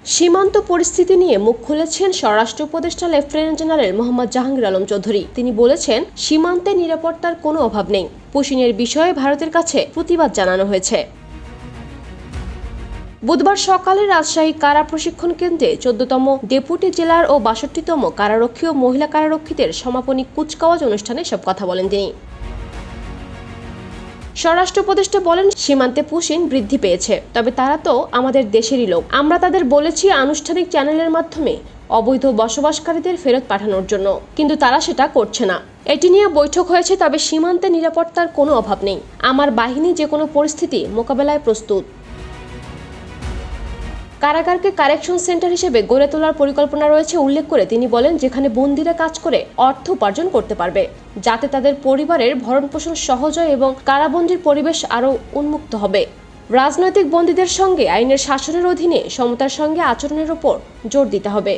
সীমান্ত পরিস্থিতি নিয়ে মুখ খুলেছেন স্বরাষ্ট্র উপদেষ্টা লেফটেন্যান্ট জেনারেল মোহাম্মদ জাহাঙ্গীর আলম চৌধুরী। তিনি বলেছেন, সীমান্তে নিরাপত্তার কোনো অভাব নেই। পুশিনের বিষয়ে ভারতের কাছে প্রতিবাদ জানানো হয়েছে। বুধবার সকালে রাজশাহী কারা প্রশিক্ষণ কেন্দ্রে 14তম ডেপুটি জেলার ও 62তম কারারক্ষী ও মহিলা কারারক্ষীদের সমাপনী কুচকাওয়াজ অনুষ্ঠানে সব কথা বলেন তিনি। স্বরাষ্ট্র উপদেষ্টা বলেন, সীমান্তে পুশিন বৃদ্ধি পেয়েছে, তবে তারা তো আমাদের দেশেরই লোক। আমরা তাদের বলেছি আনুষ্ঠানিক চ্যানেলের মাধ্যমে অবৈধ বসবাসকারীদের ফেরত পাঠানোর জন্য, কিন্তু তারা সেটা করছে না। এটি নিয়ে বৈঠক হয়েছে, তবে সীমান্তে নিরাপত্তার কোনো অভাব নেই। আমার বাহিনী যে কোনো পরিস্থিতি মোকাবেলায় প্রস্তুত। কারাগারকে কারেকশন সেন্টার হিসেবে গড়ে তোলার পরিকল্পনা রয়েছে উল্লেখ করে তিনি বলেন, যেখানে বন্দীরা কাজ করে অর্থ উপার্জন করতে পারবে, যাতে তাদের পরিবারের ভরণপোষণ সহজ হয় এবং কারাবন্দির পরিবেশ আরও উন্মুক্ত হবে। রাজনৈতিক বন্দীদের সঙ্গে আইনের শাসনের অধীনে সমতার সঙ্গে আচরণের ওপর জোর দিতে হবে।